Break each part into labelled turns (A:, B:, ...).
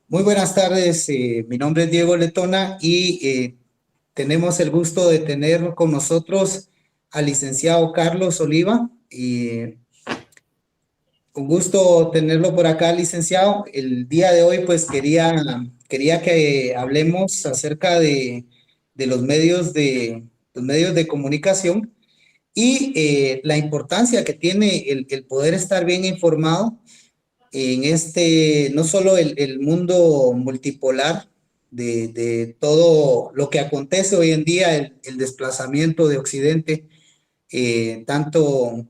A: Muy buenas tardes, mi nombre es Diego Letona y tenemos el gusto de tener con nosotros al licenciado Carlos Oliva. Un gusto tenerlo por acá, licenciado. El día de hoy, pues quería que hablemos acerca de los medios de comunicación y la importancia que tiene el poder estar bien informado en no solo el mundo multipolar de todo lo que acontece hoy en día, el desplazamiento de Occidente, tanto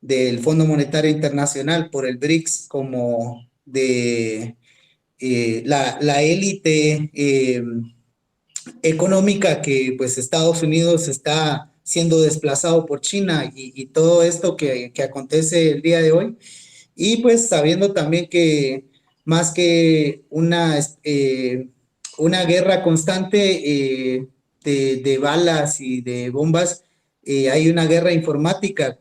A: del Fondo Monetario Internacional por el BRICS como de la élite económica que pues Estados Unidos está siendo desplazado por China y todo esto que acontece el día de hoy. Y pues sabiendo también que más que una guerra constante de balas y de bombas, hay una guerra informática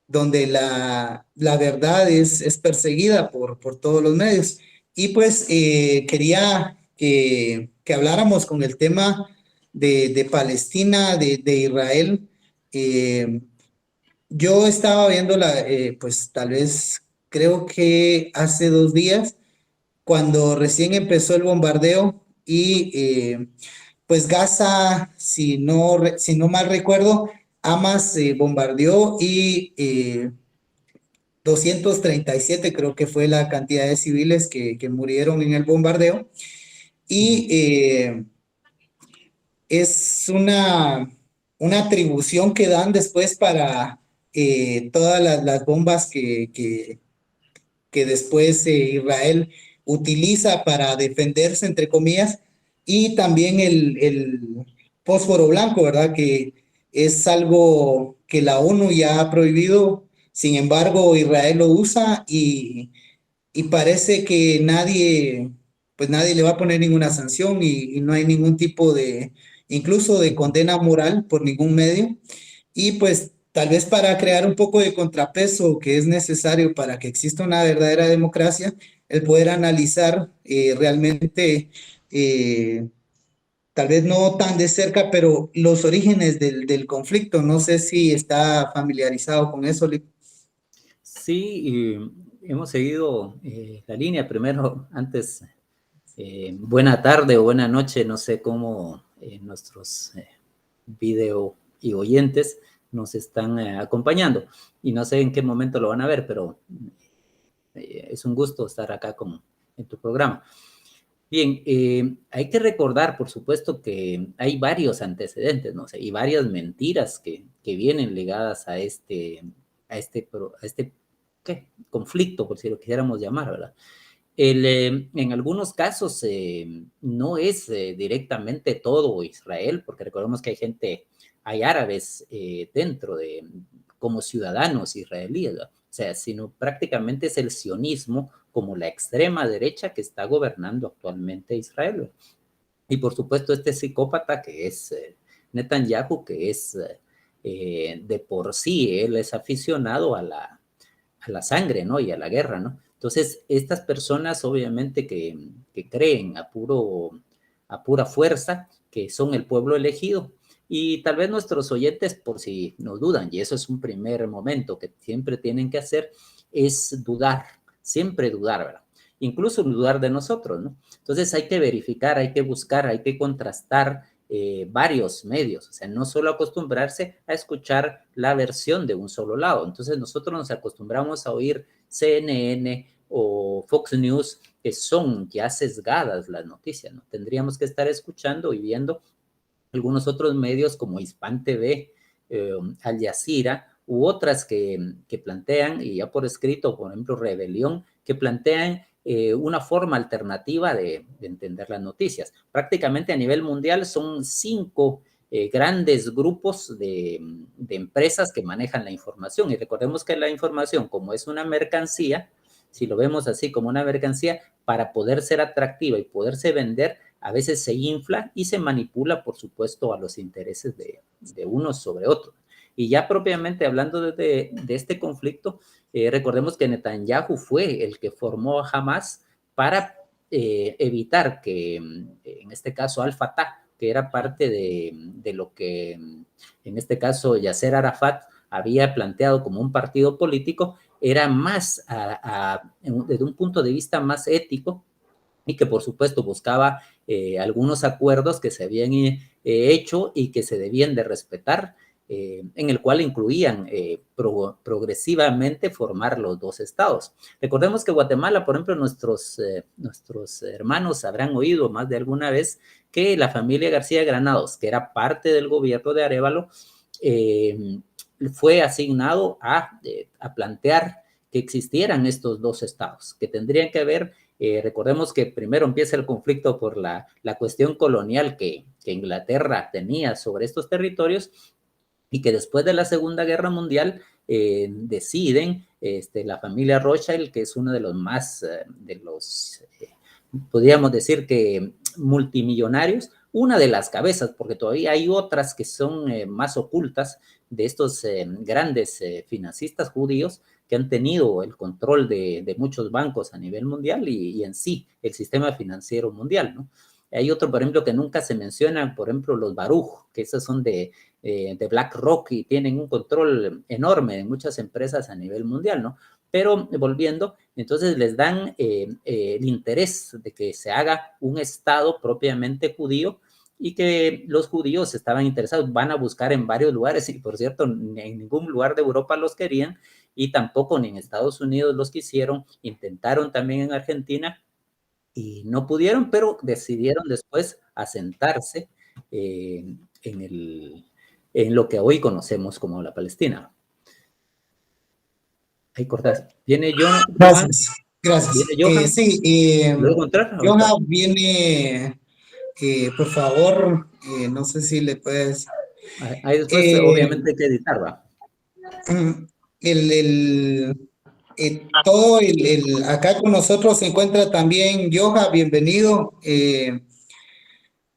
A: donde la verdad es perseguida por todos los medios. Y pues quería que habláramos con el tema de Palestina, de Israel. Eh, yo estaba viéndola, pues tal vez creo que hace 2 días, cuando recién empezó el bombardeo y pues Gaza, si no mal recuerdo, Hamas bombardeó y 237 creo que fue la cantidad de civiles que murieron en el bombardeo. Y es una atribución que dan después para todas las bombas que después Israel utiliza para defenderse, entre comillas, y también el fósforo blanco, ¿verdad? Que es algo que la ONU ya ha prohibido, sin embargo, Israel lo usa y parece que pues nadie le va a poner ninguna sanción y no hay ningún tipo incluso de condena moral por ningún medio. Y pues tal vez para crear un poco de contrapeso que es necesario para que exista una verdadera democracia, el poder analizar realmente, eh, tal vez no tan de cerca, pero los orígenes del conflicto. No sé si está familiarizado con eso, Lick.
B: Sí, y hemos seguido la línea. Primero, antes, buena tarde o buena noche, no sé cómo nuestros video y oyentes nos están acompañando. Y no sé en qué momento lo van a ver, pero es un gusto estar acá en tu programa. Bien, hay que recordar, por supuesto, que hay varios antecedentes, ¿no? O sea, y varias mentiras que vienen ligadas a este ¿qué? Conflicto, por si lo quisiéramos llamar, ¿verdad? En algunos casos no es directamente todo Israel, porque recordemos que hay árabes como ciudadanos israelíes, ¿verdad? O sea, sino prácticamente es el sionismo como la extrema derecha que está gobernando actualmente Israel. Y por supuesto este psicópata que es Netanyahu, que es de por sí, él es aficionado a la sangre, ¿no? Y a la guerra, ¿no? Entonces, estas personas obviamente que creen a pura fuerza que son el pueblo elegido, y tal vez nuestros oyentes, por si nos dudan, y eso es un primer momento que siempre tienen que hacer, es dudar, siempre dudar, ¿verdad? Incluso dudar de nosotros, ¿no? Entonces hay que verificar, hay que buscar, hay que contrastar varios medios, o sea, no solo acostumbrarse a escuchar la versión de un solo lado. Entonces nosotros nos acostumbramos a oír CNN o Fox News, que son ya sesgadas las noticias, ¿no? Tendríamos que estar escuchando y viendo algunos otros medios como Hispan TV, Al Jazeera, u otras que plantean, y ya por escrito, por ejemplo, Rebelión, que plantean una forma alternativa de entender las noticias. Prácticamente a nivel mundial son 5 grandes grupos de empresas que manejan la información. Y recordemos que la información, como es una mercancía, si lo vemos así como una mercancía, para poder ser atractiva y poderse vender, a veces se infla y se manipula, por supuesto, a los intereses de unos sobre otros. Y ya propiamente hablando de este conflicto, recordemos que Netanyahu fue el que formó a Hamas para evitar que, en este caso, Al-Fatah, que era parte de lo que, en este caso, Yasser Arafat había planteado como un partido político, era más, desde un punto de vista más ético, y que por supuesto buscaba algunos acuerdos que se habían hecho y que se debían de respetar, en el cual incluían progresivamente formar los dos estados. Recordemos que Guatemala, por ejemplo, nuestros hermanos habrán oído más de alguna vez que la familia García Granados, que era parte del gobierno de Arévalo, fue asignado a plantear que existieran estos dos estados, que tendrían que haber, recordemos que primero empieza el conflicto por la cuestión colonial que Inglaterra tenía sobre estos territorios, y que después de la Segunda Guerra Mundial deciden, la familia Rothschild, que es uno de los más, podríamos decir que multimillonarios, una de las cabezas, porque todavía hay otras que son más ocultas, de estos grandes financistas judíos que han tenido el control de muchos bancos a nivel mundial y en sí el sistema financiero mundial, ¿no? Hay otro, por ejemplo, que nunca se menciona, por ejemplo, los Baruch, que esos son de BlackRock y tienen un control enorme en muchas empresas a nivel mundial, ¿no? Pero volviendo, entonces les dan el interés de que se haga un Estado propiamente judío, y que los judíos estaban interesados, van a buscar en varios lugares, y por cierto, en ningún lugar de Europa los querían, y tampoco ni en Estados Unidos los quisieron, intentaron también en Argentina, y no pudieron, pero decidieron después asentarse en lo que hoy conocemos como la Palestina. Ahí cortas. ¿Viene Johan?
A: Gracias, gracias.
B: ¿Viene Johan?
A: Sí,
B: ¿Luego entrar?
A: Johan viene, por favor, no sé si le puedes...
B: Ahí después,
A: Eh,
B: obviamente, hay que editar, ¿va?
A: todo acá con nosotros se encuentra también Johan, bienvenido.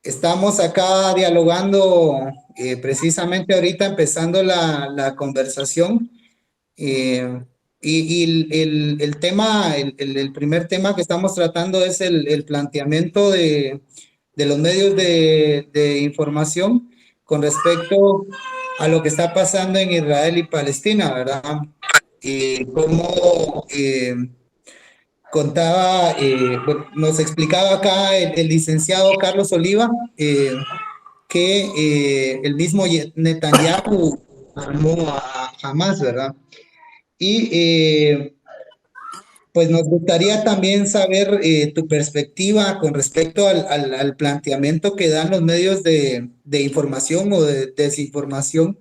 A: Estamos acá dialogando precisamente ahorita empezando la conversación. Y el tema, el primer tema que estamos tratando es el planteamiento de los medios de información con respecto a lo que está pasando en Israel y Palestina, ¿verdad? Y cómo contaba, bueno, nos explicaba acá el licenciado Carlos Oliva, que el mismo Netanyahu armó a Hamas, ¿verdad? Y pues nos gustaría también saber tu perspectiva con respecto al planteamiento que dan los medios de información o de desinformación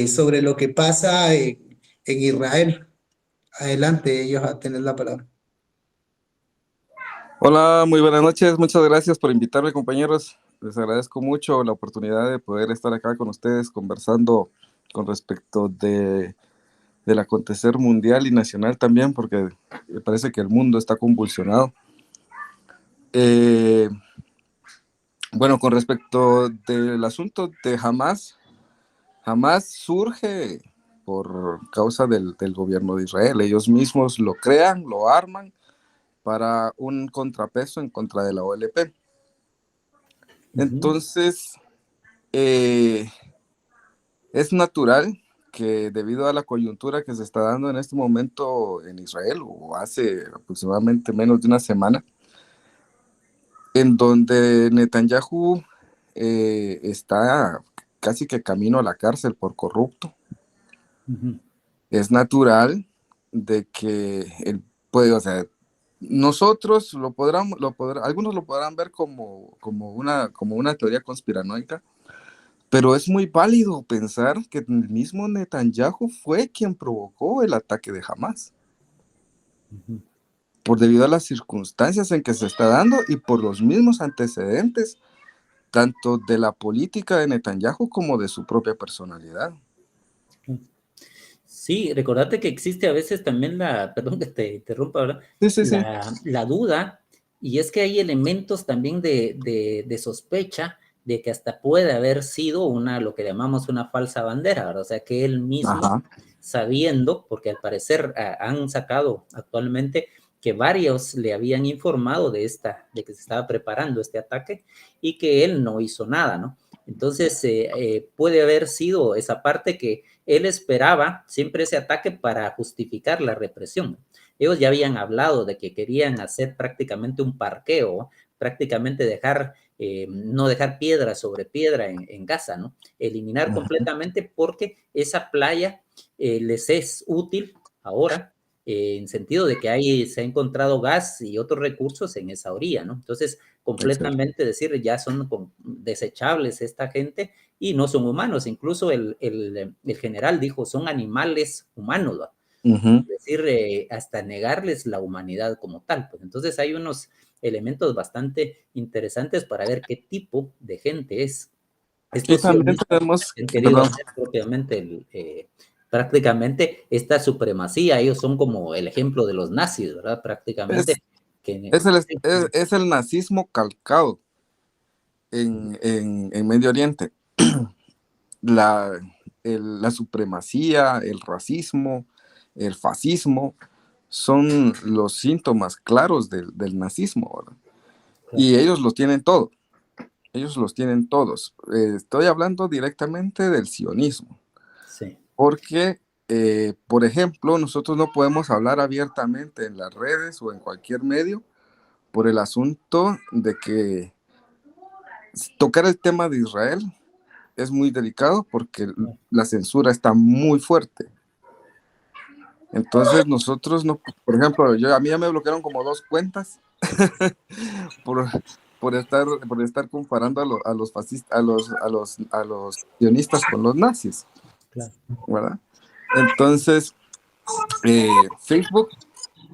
A: sobre lo que pasa en Israel. Adelante, ellos a tener la palabra.
C: Hola, muy buenas noches. Muchas gracias por invitarme, compañeros. Les agradezco mucho la oportunidad de poder estar acá con ustedes conversando con respecto del acontecer mundial y nacional también, porque me parece que el mundo está convulsionado. Bueno, con respecto del asunto de Hamas, Hamas surge por causa del gobierno de Israel. Ellos mismos lo crean, lo arman para un contrapeso en contra de la OLP. Entonces, es natural que debido a la coyuntura que se está dando en este momento en Israel, o hace aproximadamente menos de una semana, en donde Netanyahu está casi que camino a la cárcel por corrupto, es natural de que él puede, o sea, nosotros algunos lo podrán ver como una teoría conspiranoica, pero es muy válido pensar que el mismo Netanyahu fue quien provocó el ataque de Hamas, por debido a las circunstancias en que se está dando y por los mismos antecedentes, tanto de la política de Netanyahu como de su propia personalidad.
B: Sí, recordate que existe a veces también perdón que te interrumpa ahora,
C: Sí.
B: la duda, y es que hay elementos también de sospecha de que hasta puede haber sido lo que llamamos una falsa bandera, ¿verdad? O sea, que él mismo, sabiendo, porque al parecer han sacado actualmente que varios le habían informado de que se estaba preparando este ataque y que él no hizo nada, ¿no? Entonces, puede haber sido esa parte que él esperaba siempre ese ataque para justificar la represión. Ellos ya habían hablado de que querían hacer prácticamente un parqueo, prácticamente no dejar piedra sobre piedra en Gaza, ¿no? Eliminar completamente porque esa playa les es útil ahora, en sentido de que ahí se ha encontrado gas y otros recursos en esa orilla, ¿no? Entonces, completamente decir, ya son desechables esta gente y no son humanos. Incluso el general dijo, son animales humanos, ¿no? Es decir, hasta negarles la humanidad como tal. Pues entonces hay unos elementos bastante interesantes para ver qué tipo de gente es.
C: Y
B: Estos
C: también
B: sionistas
C: tenemos,
B: han querido
C: perdón,
B: hacer propiamente prácticamente esta supremacía. Ellos son como el ejemplo de los nazis, ¿verdad?
C: es,
B: Prácticamente. Que,
C: es el nazismo calcado en Medio Oriente. La, la supremacía, el racismo, el fascismo son los síntomas claros del nazismo, ¿verdad? Y ellos los tienen todo, ellos los tienen todos. Estoy hablando directamente del sionismo,
B: sí.
C: porque, por ejemplo, nosotros no podemos hablar abiertamente en las redes o en cualquier medio por el asunto de que tocar el tema de Israel es muy delicado porque la censura está muy fuerte. Entonces nosotros no, por ejemplo, a mí ya me bloquearon como 2 cuentas por, por estar comparando a los fascistas, a los sionistas con los nazis,
B: Claro.
C: ¿verdad? Entonces, Facebook,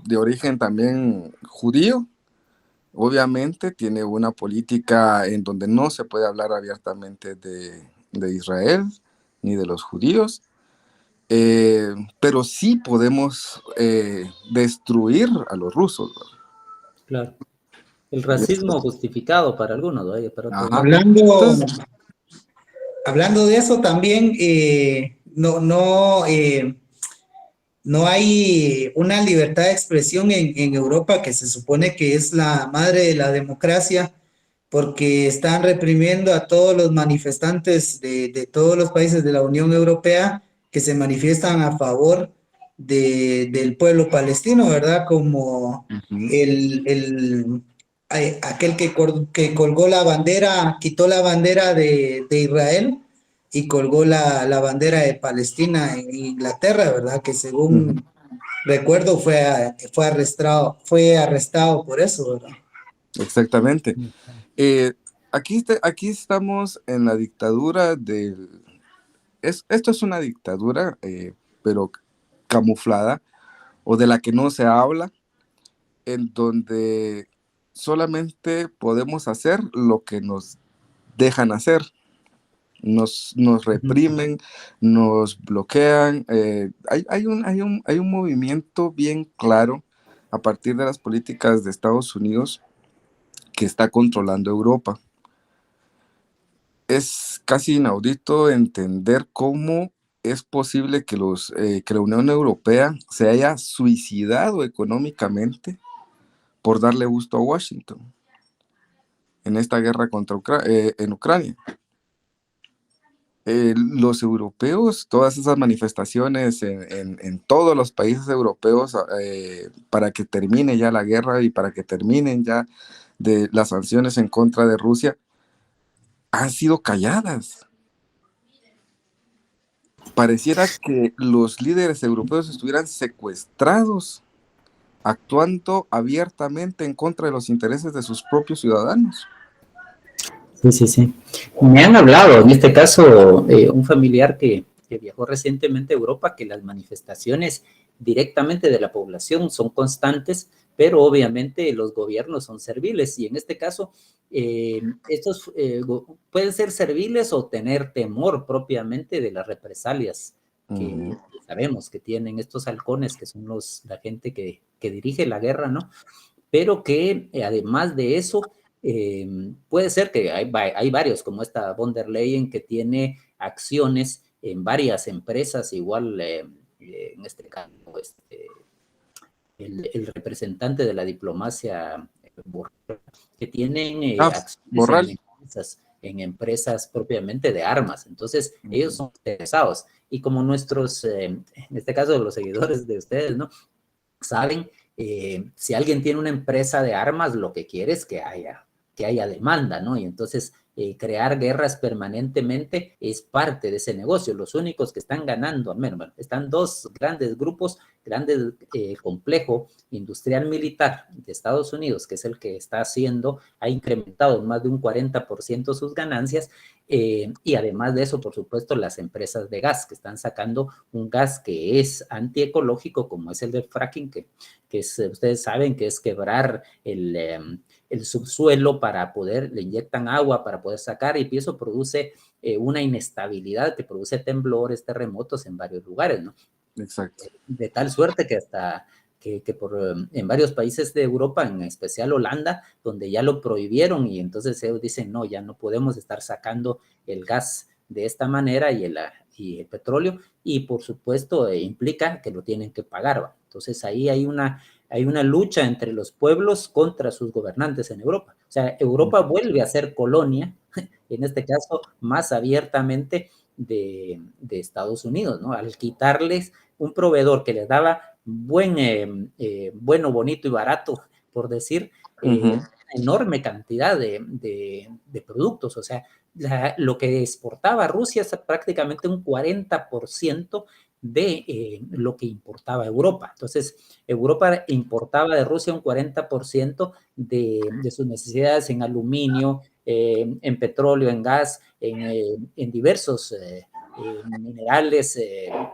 C: de origen también judío, obviamente tiene una política en donde no se puede hablar abiertamente de Israel ni de los judíos. Pero sí podemos destruir a los rusos, ¿verdad?
B: Claro. El racismo justificado para algunos, ¿no? Para otros no.
A: Hablando,
C: Entonces,
A: hablando de eso también, no hay una libertad de expresión en Europa que se supone que es la madre de la democracia, porque están reprimiendo a todos los manifestantes de todos los países de la Unión Europea que se manifiestan a favor del pueblo palestino, ¿verdad? Como aquel que colgó la bandera, quitó la bandera de Israel y colgó la bandera de Palestina en Inglaterra, ¿verdad? Que según recuerdo fue arrestado por eso, ¿verdad?
C: exactamente. Aquí estamos en la dictadura del... esto es una dictadura, pero camuflada, o de la que no se habla, en donde solamente podemos hacer lo que nos dejan hacer. Nos reprimen, nos bloquean. Hay un movimiento bien claro a partir de las políticas de Estados Unidos que está controlando Europa. Es casi inaudito entender cómo es posible que la Unión Europea se haya suicidado económicamente por darle gusto a Washington en esta guerra en Ucrania. Los europeos, todas esas manifestaciones en todos los países europeos para que termine ya la guerra y para que terminen ya de las sanciones en contra de Rusia, han sido calladas. Pareciera que los líderes europeos estuvieran secuestrados, actuando abiertamente en contra de los intereses de sus propios ciudadanos.
B: Sí, sí, sí. Me han hablado, en este caso, un familiar que viajó recientemente a Europa, que las manifestaciones directamente de la población son constantes, pero obviamente los gobiernos son serviles y en este caso estos pueden ser serviles o tener temor propiamente de las represalias que sabemos que tienen estos halcones, que son la gente que dirige la guerra, ¿no? Pero que además de eso, puede ser que hay varios, como esta von der Leyen, que tiene acciones en varias empresas, igual en este caso, el representante de la diplomacia que tienen acciones
C: Borrell.
B: en empresas propiamente de armas. Entonces, ellos son interesados. Y como nuestros, en este caso, los seguidores de ustedes, ¿no? Saben, si alguien tiene una empresa de armas, lo que quiere es que haya demanda, ¿no? Y entonces crear guerras permanentemente es parte de ese negocio. Los únicos que están ganando, bueno, están dos grandes grupos, grandes complejo industrial militar de Estados Unidos, que es el que está haciendo, ha incrementado más de un 40% sus ganancias, y además de eso, por supuesto, las empresas de gas que están sacando un gas que es antiecológico, como es el del fracking, que es, ustedes saben que es quebrar el subsuelo para poder, le inyectan agua para poder sacar, y eso produce una inestabilidad que produce temblores, terremotos en varios lugares, ¿no?
C: Exacto.
B: De tal suerte que hasta en varios países de Europa, en especial Holanda, donde ya lo prohibieron, y entonces ellos dicen, no, ya no podemos estar sacando el gas de esta manera y el petróleo, y por supuesto implica que lo tienen que pagar, ¿va? Entonces ahí hay una lucha entre los pueblos contra sus gobernantes en Europa. O sea, Europa vuelve a ser colonia, en este caso más abiertamente de Estados Unidos, ¿no? Al quitarles un proveedor que les daba bueno, bonito y barato, por decir, una enorme cantidad de productos. O sea, lo que exportaba Rusia es prácticamente un 40% de lo que importaba Europa. Entonces, Europa importaba de Rusia un 40% de sus necesidades en aluminio, en petróleo, en gas, en diversos minerales,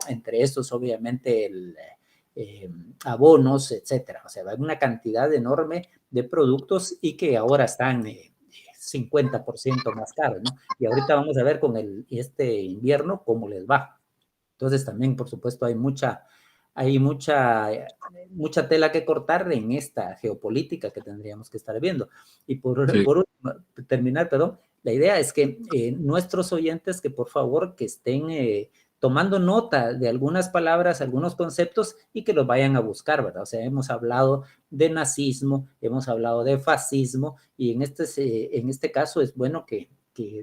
B: entre estos obviamente abonos, etcétera. O sea, hay una cantidad enorme de productos y que ahora están 50% más caros, ¿no? Y ahorita vamos a ver con este invierno cómo les va. Entonces también, por supuesto, hay mucha tela que cortar en esta geopolítica que tendríamos que estar viendo. Y por último, terminar, perdón, la idea es que nuestros oyentes, que por favor que estén tomando nota de algunas palabras, algunos conceptos, y que los vayan a buscar, ¿verdad? O sea, hemos hablado de nazismo, hemos hablado de fascismo, y en este caso es bueno que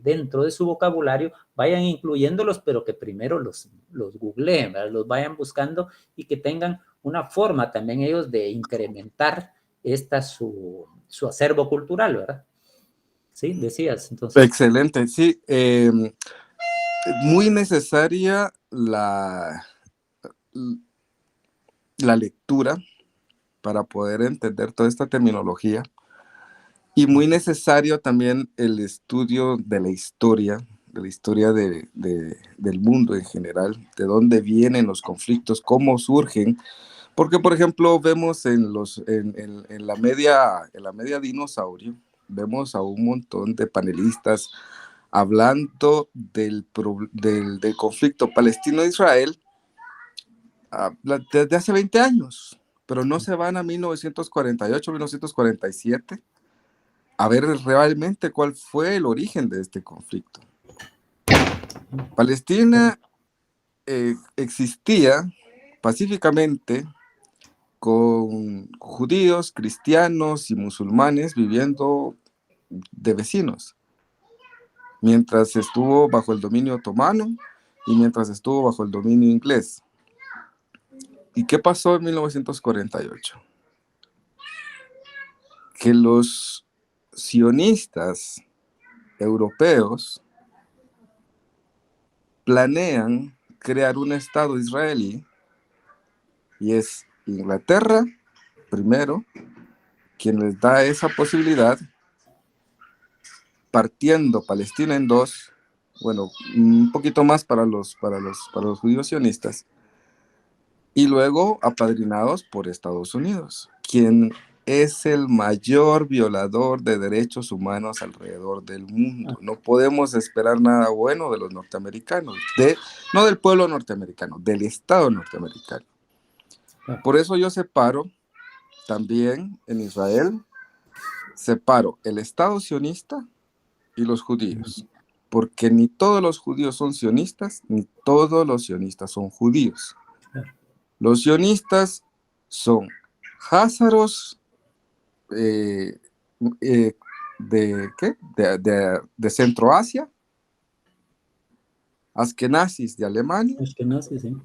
B: dentro de su vocabulario vayan incluyéndolos, pero que primero los googleen, ¿verdad? Los vayan buscando, y que tengan una forma también ellos de incrementar su acervo cultural, ¿verdad? Sí, decías, entonces.
C: Excelente, sí. Muy necesaria la lectura para poder entender toda esta terminología, y muy necesario también el estudio de la historia del mundo en general, de dónde vienen los conflictos, cómo surgen, porque por ejemplo vemos en la media dinosaurio, vemos a un montón de panelistas hablando del conflicto Palestino-Israel desde hace 20 años, pero no se van a 1948, 1947 a ver realmente cuál fue el origen de este conflicto. Palestina existía pacíficamente con judíos, cristianos y musulmanes viviendo de vecinos, mientras estuvo bajo el dominio otomano y mientras estuvo bajo el dominio inglés. ¿Y qué pasó en 1948? Que los sionistas europeos planean crear un Estado israelí, y es Inglaterra primero quien les da esa posibilidad, partiendo Palestina en dos, bueno, un poquito más para los judíos sionistas, y luego apadrinados por Estados Unidos, quien es el mayor violador de derechos humanos alrededor del mundo. No podemos esperar nada bueno de los norteamericanos, no del pueblo norteamericano, del Estado norteamericano. Por eso yo separo también en Israel, separo el Estado sionista y los judíos, porque ni todos los judíos son sionistas, ni todos los sionistas son judíos. Los sionistas son Házaros eh, ¿qué? De Centroasia, Askenazis de Alemania,
B: Es que no, sí, sí.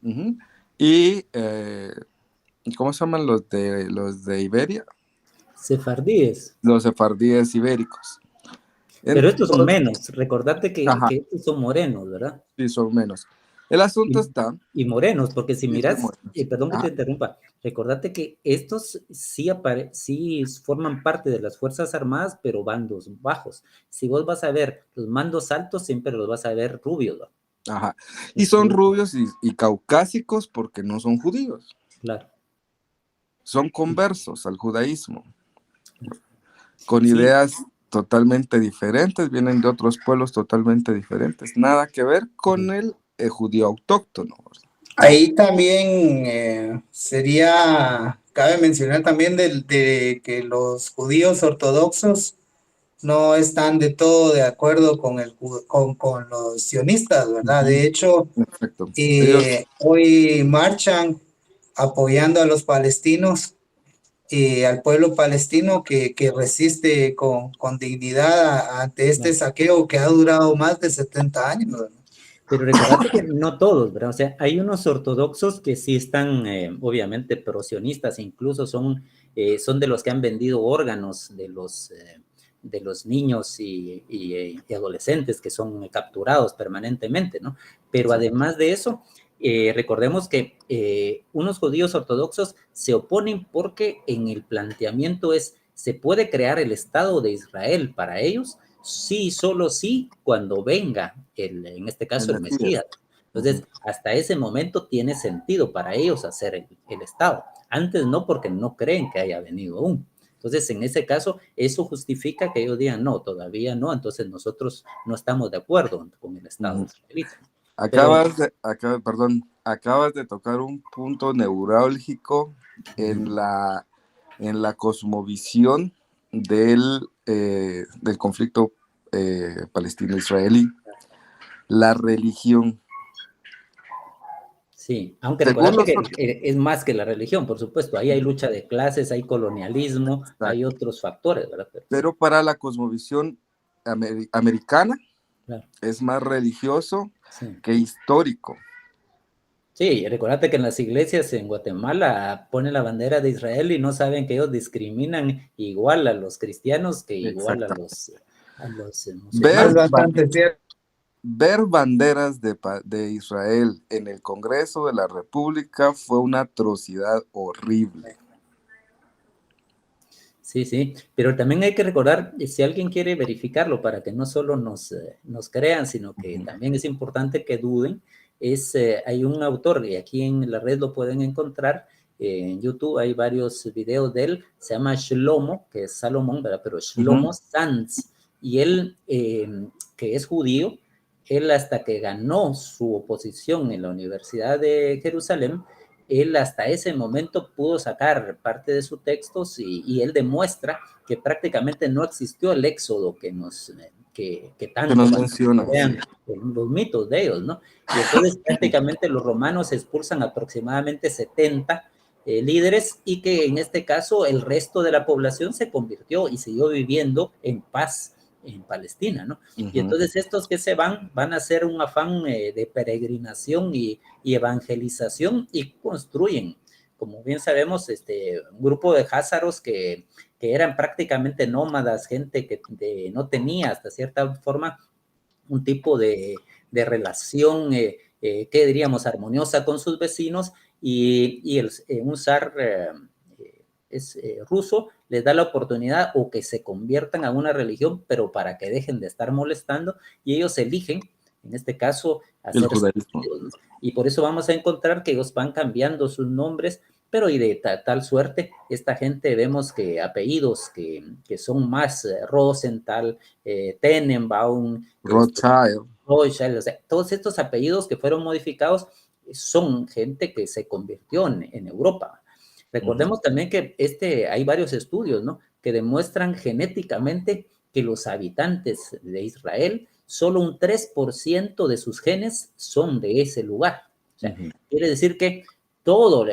C: uh-huh, y ¿cómo se llaman los de Iberia?
B: Sefardíes.
C: Los sefardíes ibéricos.
B: Pero estos son
C: Entonces,
B: menos. Recordate que estos son morenos, ¿verdad?
C: sí, son menos. El asunto
B: Y,
C: está,
B: y morenos, porque si
C: sí, son
B: miras,
C: morenos.
B: perdón que te
C: Ajá,
B: interrumpa, recordate que estos sí forman parte de las Fuerzas Armadas, pero bandos bajos. Si vos vas a ver los mandos altos, siempre los vas a ver rubios, ¿no?
C: ajá. Y son rubios y caucásicos porque no son judíos.
B: Claro.
C: Son conversos al judaísmo, con
B: Sí,
C: ideas totalmente diferentes, vienen de otros pueblos totalmente diferentes, nada que ver con el judío autóctono.
A: Ahí también cabe mencionar también de que los judíos ortodoxos no están de todo de acuerdo con los sionistas, ¿verdad?
C: Uh-huh.
A: De hecho,
C: Exacto. Ellos,
A: hoy marchan apoyando a los palestinos y al pueblo palestino que resiste con dignidad ante este
B: claro.
A: saqueo que ha durado más de 70 años, ¿verdad?
B: Pero recordate que no todos, ¿verdad? O sea, hay unos ortodoxos que sí están, obviamente, prosionistas, incluso son de los que han vendido órganos de los niños y adolescentes que son capturados permanentemente, ¿no? Pero
C: exacto.
B: además de eso, recordemos que unos judíos ortodoxos se oponen porque en el planteamiento se puede crear el Estado de Israel para ellos, sí, solo sí, cuando venga, en este
C: El
B: caso, el
C: Mesías.
B: Mesías. Entonces, hasta ese momento tiene sentido para ellos hacer el Estado. Antes no, porque no creen que haya venido aún. Entonces, en ese caso, eso justifica que ellos digan, no, todavía no, entonces nosotros no estamos de acuerdo con el Estado israelita. Pero,
C: Acabas de tocar un punto neurálgico en la cosmovisión del conflicto palestino-israelí, la religión.
B: sí, aunque
C: Según
B: recordate
C: los...
B: que es más que la religión, por supuesto. Ahí hay lucha de clases, hay colonialismo, hay otros factores, ¿verdad?
C: Pero para la cosmovisión americana
B: Claro.
C: es más religioso
B: Sí.
C: que histórico.
B: Sí, recordate que en las iglesias en Guatemala ponen la bandera de Israel y no saben que ellos discriminan igual a los cristianos que igual a los
C: Ver,
A: Es
B: musulmanes.
A: bastante cierto.
C: ver banderas de Israel en el Congreso de la República fue una atrocidad horrible.
B: Sí, sí, pero también hay que recordar, si alguien quiere verificarlo para que no solo nos crean, sino que también es importante que duden, hay un autor, y aquí en la red lo pueden encontrar, en YouTube hay varios videos de él, se llama Shlomo, que es Salomón, ¿verdad? Pero Shlomo Sanz, y él, que es judío, él hasta que ganó su oposición en la Universidad de Jerusalén, él hasta ese momento pudo sacar parte de sus textos y él demuestra que prácticamente no existió el éxodo que
C: Que
B: tanto
C: nos mencionan.
B: vean los mitos de ellos, ¿no? Y entonces prácticamente los romanos expulsan aproximadamente 70 líderes y que en este caso el resto de la población se convirtió y siguió viviendo en paz en Palestina, ¿no? Y entonces estos que se van a hacer un afán de peregrinación y evangelización y construyen, como bien sabemos, un grupo de házaros que eran prácticamente nómadas, gente que no tenía hasta cierta forma un tipo de relación, ¿qué diríamos?, armoniosa con sus vecinos, y un zar ruso les da la oportunidad o que se conviertan a una religión, pero para que dejen de estar molestando, y ellos eligen, en este caso,
C: El
B: hacer
C: judaísmo.
B: judíos, ¿no? Y por eso vamos a encontrar que ellos van cambiando sus nombres, pero y de tal suerte, esta gente vemos que apellidos que son más Rosenthal, Tenenbaum,
C: Rothschild.
B: Rothschild, o sea, todos estos apellidos que fueron modificados son gente que se convirtió en Europa. Recordemos también que hay varios estudios, ¿no?, que demuestran genéticamente que los habitantes de Israel, solo un 3% de sus genes son de ese lugar. O sea, quiere decir que todo,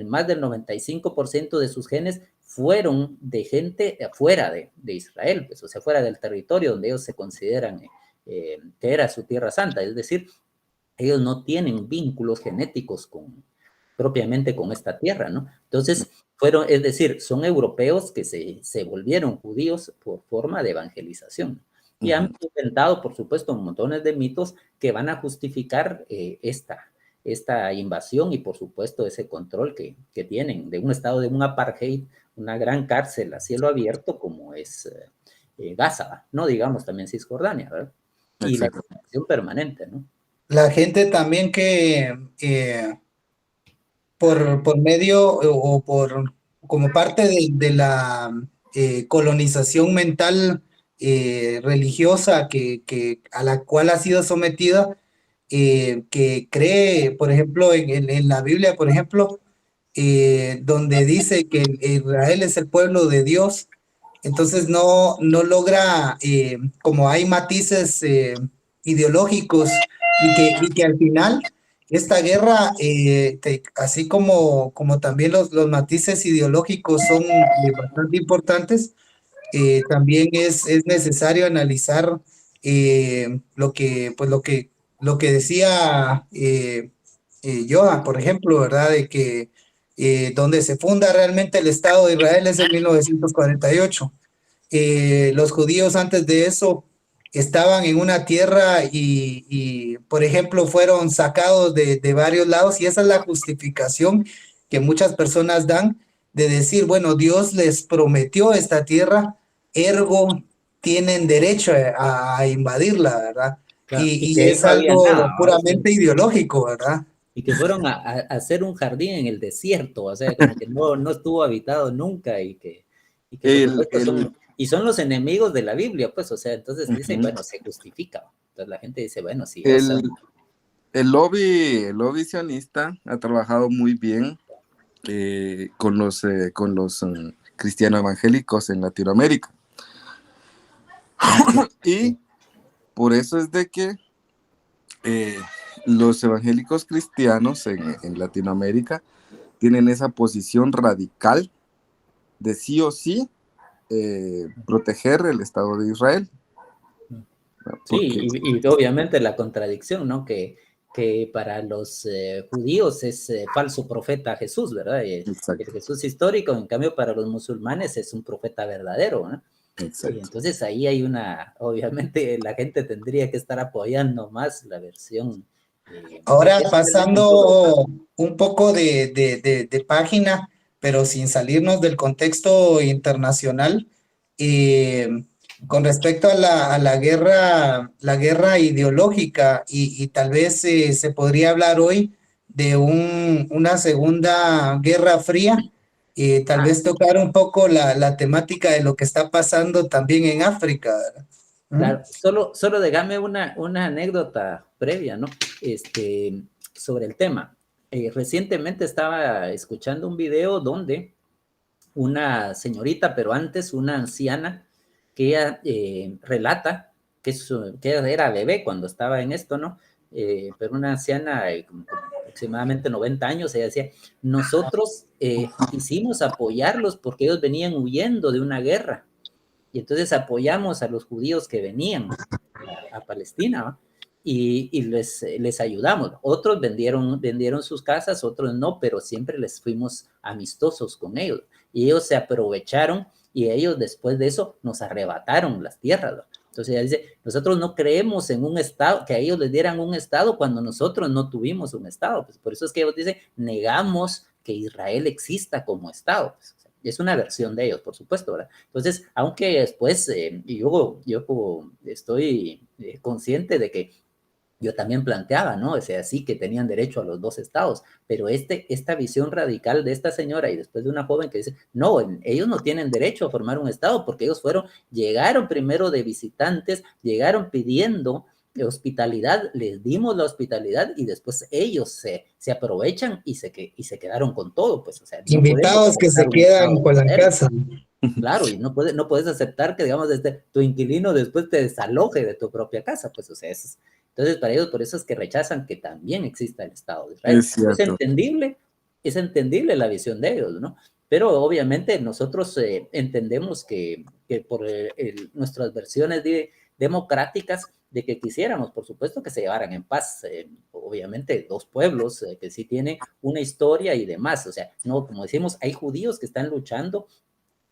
B: más del 95% de sus genes fueron de gente fuera de Israel, pues, o sea, fuera del territorio donde ellos se consideran que era su tierra santa, es decir, ellos no tienen vínculos genéticos propiamente con esta tierra, ¿no? Entonces, es decir, son europeos que se volvieron judíos por forma de evangelización. Y han inventado, por supuesto, montones de mitos que van a justificar esta invasión y, por supuesto, ese control que tienen de un estado de un apartheid, una gran cárcel a cielo abierto como es Gaza, no digamos también Cisjordania, ¿verdad? Y la ocupación permanente, ¿no?
A: La gente también que por medio o como parte de la colonización mental religiosa a la cual ha sido sometida, que cree, por ejemplo, en la Biblia, por ejemplo, donde dice que Israel es el pueblo de Dios, entonces no logra, como hay matices ideológicos y que al final esta guerra, así como también los matices ideológicos son bastante importantes, también es necesario analizar lo que decía Johan, por ejemplo, ¿verdad? De que donde se funda realmente el Estado de Israel es en 1948. Los judíos antes de eso estaban en una tierra por ejemplo, fueron sacados de varios lados y esa es la justificación que muchas personas dan de decir, bueno, Dios les prometió esta tierra, ergo tienen derecho a invadirla, ¿verdad?
B: Claro, y
A: Y
B: que ahí
A: es
B: no había
A: algo
B: nada, ¿no?
A: puramente ideológico, ¿verdad?
B: Y que fueron a hacer un jardín en el desierto, o sea, como que no estuvo habitado nunca y que por
C: El,
B: supuesto
C: el,
B: son los enemigos de la Biblia, pues, o sea, entonces dicen, bueno, se justifica. Entonces la gente dice, bueno, si ellos
C: el,
B: son...
C: el lobby sionista ha trabajado muy bien con los cristianos evangélicos en Latinoamérica. Y por eso es de que los evangélicos cristianos en Latinoamérica tienen esa posición radical de sí o sí proteger el Estado de Israel.
B: Sí,
C: Porque
B: y obviamente la contradicción, ¿no? Que para los judíos es falso profeta Jesús, ¿verdad? El Jesús histórico, en cambio, para los musulmanes es un profeta verdadero, ¿no? Y entonces ahí hay obviamente la gente tendría que estar apoyando más la versión.
A: Ahora
B: Ese es el vínculo.
A: pasando un poco de página, pero sin salirnos del contexto internacional, eh, con respecto la guerra ideológica y tal vez se podría hablar hoy de una segunda guerra fría, tal vez tocar un poco la temática de lo que está pasando también en África, ¿verdad? ¿Mm?
B: Claro, solo déjame una anécdota previa, ¿no? Sobre el tema. Recientemente estaba escuchando un video donde una señorita, pero antes una anciana, que ella relata que era bebé cuando estaba en esto, ¿no? Pero una anciana, como aproximadamente 90 años, ella decía, nosotros quisimos apoyarlos porque ellos venían huyendo de una guerra y entonces apoyamos a los judíos que venían a Palestina, ¿no? Y les ayudamos. Otros vendieron sus casas, otros no, pero siempre les fuimos amistosos con ellos. Y ellos se aprovecharon y ellos después de eso nos arrebataron las tierras, ¿no? Entonces ella dice, nosotros no creemos en un Estado, que a ellos les dieran un Estado cuando nosotros no tuvimos un Estado. Pues por eso es que ellos dicen, negamos que Israel exista como Estado. Pues, es una versión de ellos, por supuesto, ¿verdad? Entonces, aunque después yo estoy consciente de que yo también planteaba, ¿no? O sea, sí que tenían derecho a los dos estados, pero esta visión radical de esta señora y después de una joven que dice, no, ellos no tienen derecho a formar un estado porque ellos llegaron primero de visitantes, llegaron pidiendo hospitalidad, les dimos la hospitalidad y después ellos se aprovechan y se quedaron con todo, pues, o sea, no podemos
A: Invitados que
B: aceptar
A: se
B: un estado
A: quedan
B: de
A: con la
B: Israel.
A: casa.
B: Claro, y no puedes aceptar que, digamos, tu inquilino después te desaloje de tu propia casa, pues, o sea, entonces para ellos, por eso es que rechazan que también exista el Estado de Israel.
C: es
B: Es
C: cierto.
B: entendible, es entendible la visión de ellos, ¿no? Pero obviamente nosotros entendemos que por nuestras versiones democráticas, de que quisiéramos, por supuesto, que se llevaran en paz, obviamente, dos pueblos que sí tienen una historia y demás, o sea, no, como decimos, hay judíos que están luchando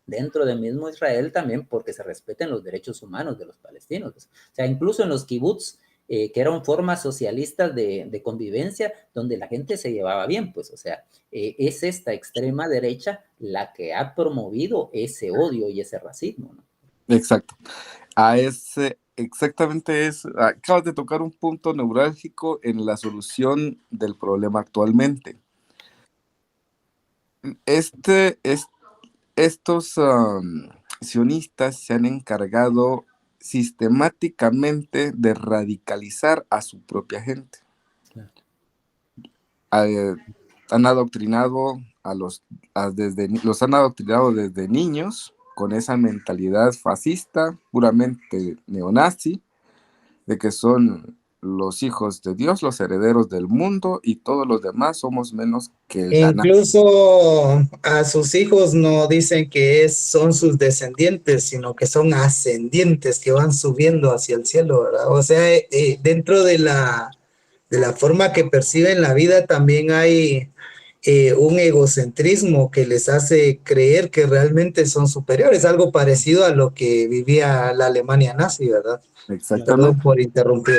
B: dentro del mismo Israel también porque se respeten los derechos humanos de los palestinos, pues. O sea, incluso en los kibbutz, que eran formas socialistas de convivencia donde la gente se llevaba bien, pues, o sea, es esta extrema derecha la que ha promovido ese odio y ese racismo, ¿no?
C: Exacto. Exactamente acabas de tocar un punto neurálgico en la solución del problema actualmente. Estos sionistas se han encargado sistemáticamente de radicalizar a su propia gente.
B: Claro.
C: Han adoctrinado los han adoctrinado desde niños con esa mentalidad fascista, puramente neonazi, de que son los hijos de Dios, los herederos del mundo, y todos los demás somos menos que el ganado.
A: Incluso a sus hijos no dicen que son sus descendientes, sino que son ascendientes que van subiendo hacia el cielo, ¿verdad? O sea, dentro de la forma que perciben la vida también hay un egocentrismo que les hace creer que realmente son superiores, algo parecido a lo que vivía la Alemania nazi, ¿verdad?
C: Exactamente.
A: Perdón por interrumpir.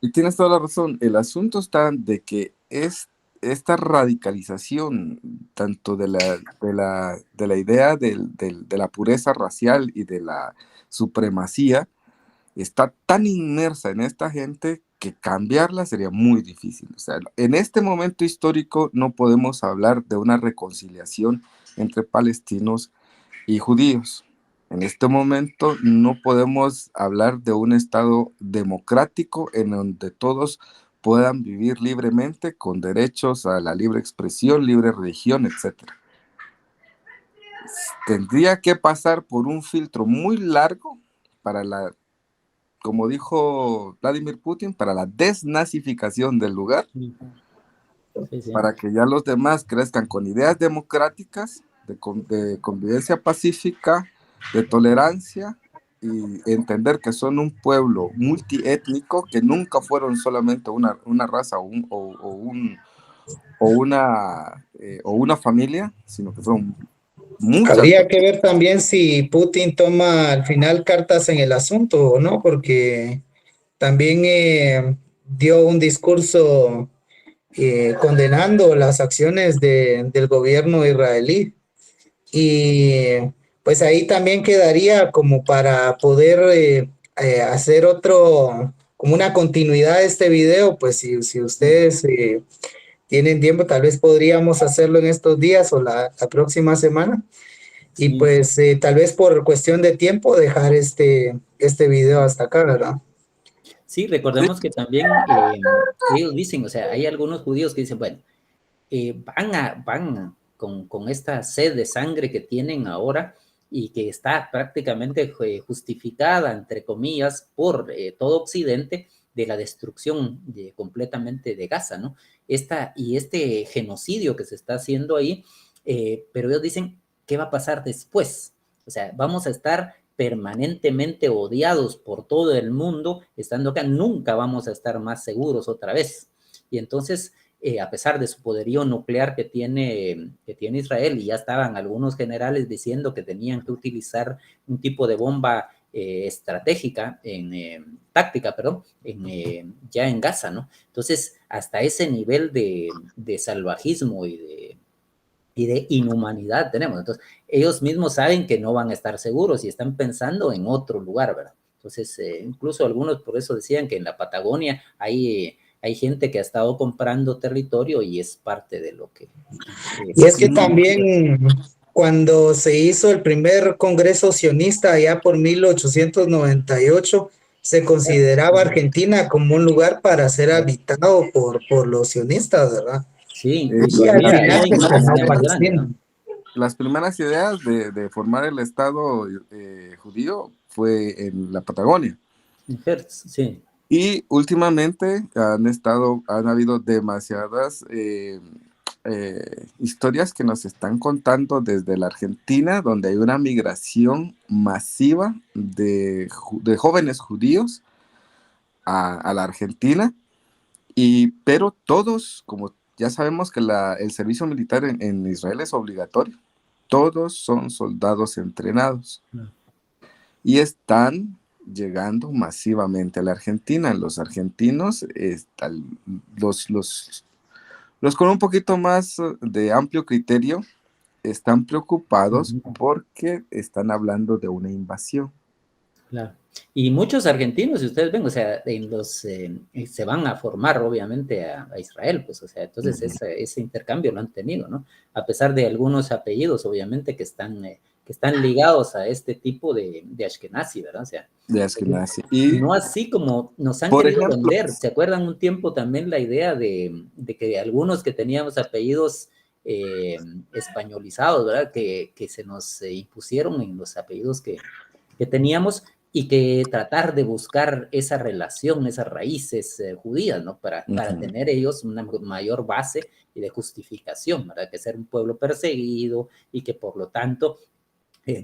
C: Y tienes toda la razón. El asunto está de que esta radicalización, tanto de la idea de la pureza racial y de la supremacía, está tan inmersa en esta gente que cambiarla sería muy difícil. O sea, en este momento histórico no podemos hablar de una reconciliación entre palestinos y judíos. En este momento no podemos hablar de un Estado democrático en donde todos puedan vivir libremente con derechos a la libre expresión, libre religión, etc. Tendría que pasar por un filtro muy largo para como dijo Vladimir Putin, para la desnazificación del lugar,
B: Sí, sí.
C: para que ya los demás crezcan con ideas democráticas, de convivencia pacífica, de tolerancia, y entender que son un pueblo multiétnico, que nunca fueron solamente una raza o una familia, sino que fueron muchas.
A: Habría que ver también si Putin toma al final cartas en el asunto o no, porque también dio un discurso condenando las acciones del gobierno israelí. Y pues ahí también quedaría como para poder hacer como una continuidad de este video, pues si ustedes tienen tiempo, tal vez podríamos hacerlo en estos días o la próxima semana. Y
B: Sí.
A: pues tal vez por cuestión de tiempo dejar este video hasta acá, ¿verdad?
B: Sí, recordemos que también ellos dicen, o sea, hay algunos judíos que dicen, bueno, van con esta sed de sangre que tienen ahora y que está prácticamente justificada, entre comillas, por todo Occidente, de la destrucción completamente de Gaza, ¿no? Este genocidio que se está haciendo ahí, pero ellos dicen, ¿qué va a pasar después? O sea, vamos a estar permanentemente odiados por todo el mundo, estando acá, nunca vamos a estar más seguros otra vez. Y entonces, a pesar de su poderío nuclear que tiene Israel, y ya estaban algunos generales diciendo que tenían que utilizar un tipo de bomba estratégica, táctica, perdón, ya en Gaza, ¿no? Entonces, hasta ese nivel de salvajismo y de inhumanidad tenemos. Entonces, ellos mismos saben que no van a estar seguros y están pensando en otro lugar, ¿verdad? Entonces, incluso algunos por eso decían que en la Patagonia hay gente que ha estado comprando territorio y es parte de lo que...
A: Y es que también cuando se hizo el primer Congreso Sionista allá por 1898, se consideraba Argentina como un lugar para ser habitado por los sionistas, ¿verdad?
B: Sí,
A: Y al
B: mira,
A: final
B: hay
A: se
B: imágenes
A: tomó
B: ya más grandes,
A: Palestina.
B: ¿no?
C: Las primeras ideas de formar el Estado judío fue en la Patagonia.
B: Sí.
C: Y últimamente han habido demasiadas historias que nos están contando desde la Argentina, donde hay una migración masiva de jóvenes judíos a la Argentina, pero todos, como ya sabemos que el servicio militar en Israel es obligatorio, todos son soldados entrenados y están llegando masivamente a la Argentina. Los argentinos, los con un poquito más de amplio criterio, están preocupados porque están hablando de una invasión.
B: Claro. Y muchos argentinos, si ustedes ven, o sea, se van a formar obviamente a Israel, pues, o sea, entonces ese intercambio lo han tenido, ¿no? A pesar de algunos apellidos, obviamente, que están ligados a este tipo de Ashkenazi, ¿verdad? O sea,
C: De Ashkenazi. Y,
B: no así como nos han
C: por
B: querido
C: ejemplo,
B: vender. ¿Se acuerdan un tiempo también la idea de que algunos que teníamos apellidos españolizados, ¿verdad? Que se nos impusieron en los apellidos que teníamos, y que tratar de buscar esa relación, esas raíces judías, ¿no? Para tener ellos una mayor base y de justificación, ¿verdad? Que ser un pueblo perseguido y que por lo tanto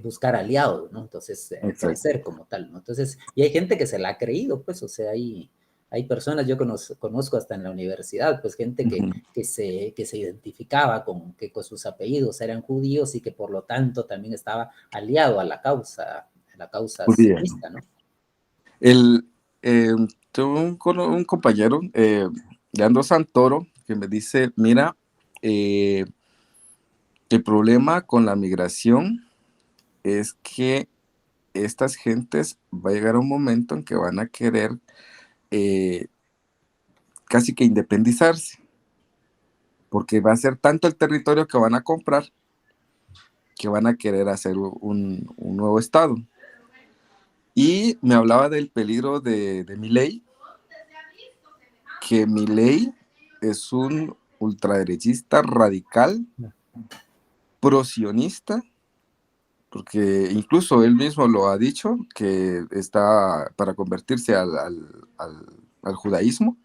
B: buscar aliados, ¿no? Entonces, crecer como tal, ¿no? Entonces, y hay gente que se la ha creído, pues, o sea, hay personas, yo conozco hasta en la universidad, pues gente que se identificaba con sus apellidos eran judíos y que por lo tanto también estaba aliado a la causa sionista, ¿no?
C: Tuve un compañero, Leandro Santoro, que me dice, mira, el problema con la migración es que estas gentes va a llegar un momento en que van a querer casi que independizarse, porque va a ser tanto el territorio que van a comprar que van a querer hacer un nuevo estado. Y me hablaba del peligro de Milei, que Milei es un ultraderechista radical, prosionista, porque incluso él mismo lo ha dicho, que está para convertirse al judaísmo,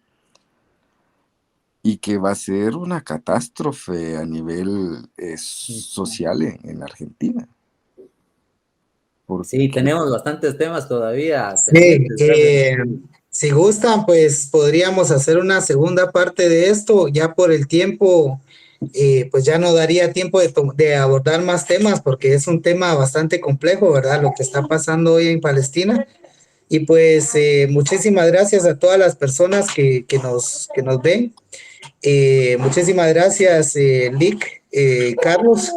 C: y que va a ser una catástrofe a nivel social en Argentina.
B: Sí, tenemos bastantes temas todavía
A: Sí,
B: pendientes, ¿verdad?
A: si gustan, pues podríamos hacer una segunda parte de esto, ya por el tiempo, pues ya no daría tiempo de abordar más temas, porque es un tema bastante complejo, ¿verdad? Lo que está pasando hoy en Palestina. Y pues muchísimas gracias a todas las personas que nos ven. Muchísimas gracias, Lick, Carlos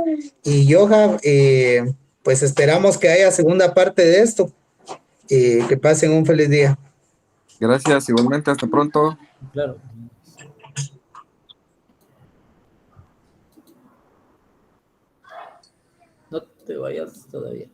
A: y Johan. Pues esperamos que haya segunda parte de esto. Que pasen un feliz día.
C: Gracias, igualmente, hasta pronto.
B: Claro. No te vayas todavía.